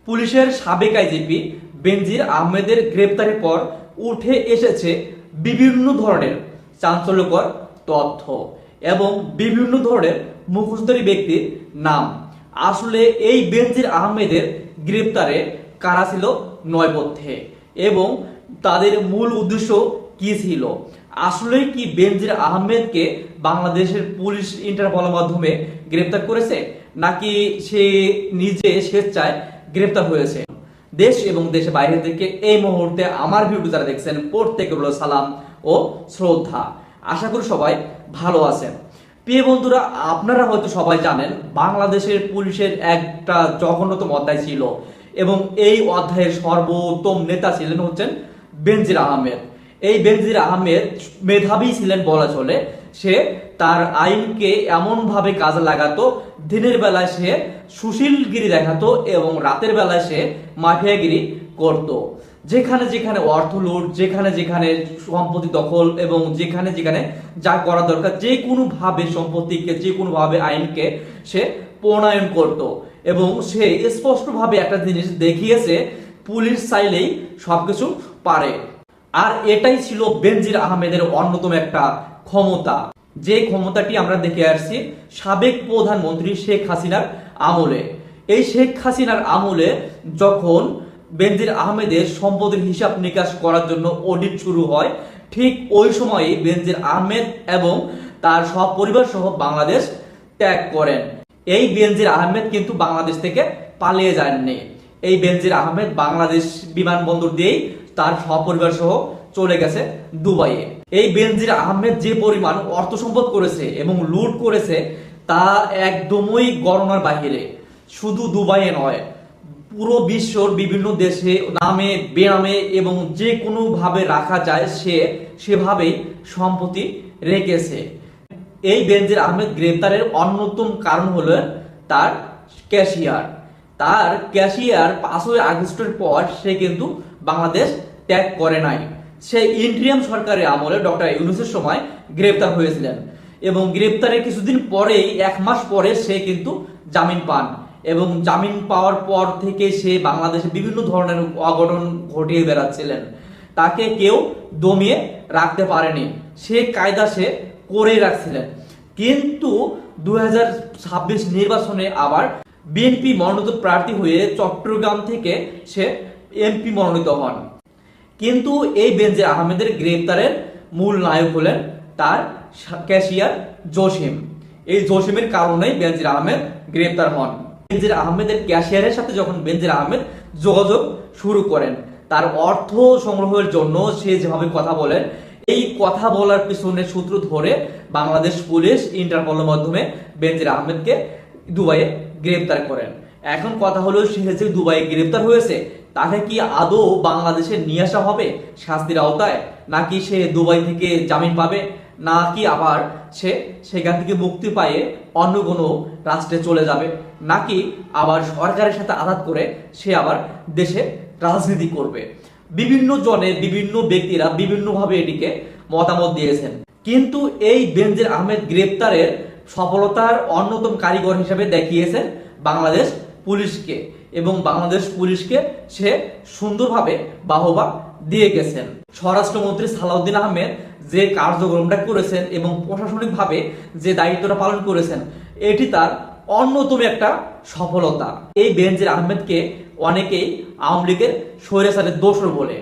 পুলিশের সাবেক আইজিপি বেনজির আহমেদের গ্রেপ্তারের পর উঠে এসেছে বিভিন্ন ধরনের চাঞ্চল্যকর তথ্য এবং বিভিন্ন ধরনের মুখোশধারী ব্যক্তির নাম। আসলে এই বেনজির আহমেদের গ্রেপ্তারে কারা ছিল নয়পথ্যে এবং তাদের মূল উদ্দেশ্য কি ছিল? আসলে কি বেনজির আহমেদকে বাংলাদেশের পুলিশ ইন্টারপোলের মাধ্যমে গ্রেপ্তার করেছে, নাকি সে নিজে স্বেচ্ছায় গ্রেপ্তার হয়েছে? দেশ এবং দেশের বাইরে থেকে এই মুহূর্তে আমার ভিডিও যারা দেখছেন প্রত্যেকে হলো সালাম ও শ্রদ্ধা। আশা করি সবাই ভালো আছেন। প্রিয় বন্ধুরা, আপনারা হয়তো সবাই জানেন বাংলাদেশের পুলিশের একটা জঘন্যতম অধ্যায় ছিল এবং এই অধ্যায়ের সর্বোত্তম নেতা ছিলেন হচ্ছেন বেনজির আহমেদ। এই বেনজির আহমেদ মেধাবী ছিলেন বলা চলে। সে তার আইনকে এমনভাবে কাজে লাগাতো, দিনের বেলায় সে সুশীলগিরি দেখাতো এবং রাতের বেলায় সে মাফিয়াগিরি করত। যেখানে যেখানে অর্থ লুট, যেখানে যেখানে সম্পত্তি দখল এবং যেখানে যেখানে যা করা দরকার যে কোনোভাবে সম্পত্তিকে যে কোনোভাবে আইনকে সে প্রণয়ন করত এবং সে স্পষ্টভাবে একটা জিনিস দেখিয়েছে, পুলিশ চাইলেই সবকিছু পারে। আর এটাই ছিল বেনজির আহমেদের অন্যতম একটা ক্ষমতা, যে ক্ষমতাটি আমরা দেখে আসছি সাবেক প্রধানমন্ত্রী শেখ হাসিনার আমলে। এই শেখ হাসিনার আমলে যখন বেনজির আহমেদের সম্পদের হিসাব নিকাশ করার জন্য অডিট শুরু হয়, ঠিক ওই সময়ে বেনজির আহমেদ এবং তার সব পরিবার সহ বাংলাদেশ ত্যাগ করেন। এই বেনজির আহমেদ কিন্তু বাংলাদেশ থেকে পালিয়ে যাননি। এই বেনজির আহমেদ বাংলাদেশ বিমানবন্দর দিয়েই তার সপরিবার সহ চলে গেছে দুবাইয়ে। এই বেনজির আহমেদ যে পরিমাণ অর্থ সম্পদ করেছে এবং লুট করেছে তা একদমই গণনার বাহিরে। শুধু দুবাইয়ে নয়, পুরো বিশ্বর বিভিন্ন দেশে নামে বেনামে এবং যে কোনো ভাবে রাখা যায় সে সেভাবেই সম্পত্তি রেখেছে। এই বেনজির আহমেদ গ্রেপ্তারের অন্যতম কারণ হলো তার ক্যাশিয়ার। 5ই আগস্টের পর সে কিন্তু বাংলাদেশ ত্যাগ করে নাই। সে ইন্টারিম সরকারের আমলে ডক্টর ইউনূসের সময় গ্রেপ্তার হয়েছিলেন এবং গ্রেপ্তারের কিছুদিন পরেই 1 মাস পরে সে কিন্তু জামিন পান এবং জামিন পাওয়ার পর থেকে সে বাংলাদেশে বিভিন্ন ধরনের অঘটন ঘটিয়ে বেড়াচ্ছিলেন। তাকে কেউ দমিয়ে রাখতে পারেনি, সে কায়দা সে করেই রাখছিলেন। কিন্তু 2026 নির্বাচনে আবার বিএনপি মনোনীত প্রার্থী হয়ে চট্টগ্রাম থেকে সে এমপি মনোনীত হন। কিন্তু এই বেনজির আহমেদের গ্রেপ্তারের মূল নায়ক হলেন তার ক্যাশিয়ার জসিম। এই জসিমের কারণেই বেনজির আহমেদ গ্রেপ্তার হন। বেনজির আহমেদের ক্যাশিয়ারের সাথে যখন বেনজির আহমেদ যোগাযোগ শুরু করেন তার অর্থ সংগ্রহের জন্য, সে যেভাবে কথা বলেন, এই কথা বলার পিছনে সূত্র ধরে বাংলাদেশ পুলিশ ইন্টারপোলের মাধ্যমে বেনজির আহমেদকে দুবাইয়ে গ্রেপ্তার করেন। এখন কথা হলো, সে যে দুবাইয়ে গ্রেপ্তার হয়েছে তাকে কি আদৌ বাংলাদেশে নিয়ে আসা হবে শাস্তির আওতায়, নাকি সে দুবাই থেকে জামিন পাবে, নাকি আবার সে সেখান থেকে মুক্তি পায়ে অন্য কোনো রাষ্ট্রে চলে যাবে, নাকি আবার সরকারের সাথে আঘাত করে সে আবার দেশে রাজনীতি করবে? বিভিন্ন জনে বিভিন্ন ব্যক্তিরা বিভিন্নভাবে এটিকে মতামত দিয়েছেন। কিন্তু এই বেনজির আহমেদ গ্রেপ্তারের সফলতার অন্যতম কারিগর হিসেবে দেখিয়েছেন বাংলাদেশ পুলিশকে এবং বাংলাদেশ পুলিশকে সে সুন্দরভাবে বাহবা দিয়ে গেছেন। স্বরাষ্ট্রমন্ত্রী সালাউদ্দিন আহমেদ যে কার্যক্রমটা করেছেন এবং প্রশাসনিকভাবে যে দায়িত্বটা পালন করেছেন, এটি তার অন্যতম একটা সফলতা। এই বেনজির আহমেদকে অনেকেই আওয়ামী লীগের স্বৈরাচারের দোসর বলে।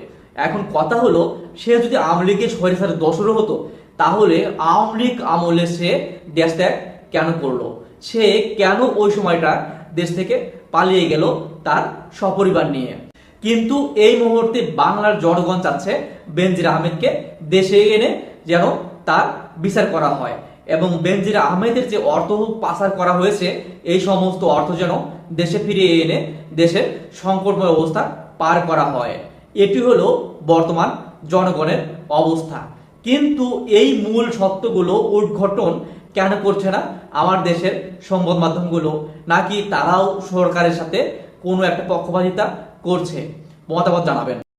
এখন কথা হলো, সে যদি আওয়ামী লীগের স্বৈরাচারের দোসর হতো তাহলে আওয়ামী লীগ আমলে সে দেশ ত্যাগ কেন করলো? সে কেন ওই সময়টা দেশ থেকে পালিয়ে গেল তার সপরিবার নিয়ে? কিন্তু এই মুহূর্তে বাংলার জনগণ চাচ্ছে বেনজির আহমেদকে দেশে এনে যেন তার বিচার করা হয় এবং বেনজির আহমেদের যে অর্থ পাচার করা হয়েছে এই সমস্ত অর্থ যেন দেশে ফিরিয়ে এনে দেশের সংকটময় অবস্থা পার করা হয়। এটি হলো বর্তমান জনগণের অবস্থা। কিন্তু এই মূল সত্যগুলো উদ্ঘাটন কেন করছে না আমার দেশের সংবাদ মাধ্যমগুলো? নাকি তারাও সরকারের সাথে কোনো একটা পক্ষপাতিতা করছে? মতামত জানাবেন।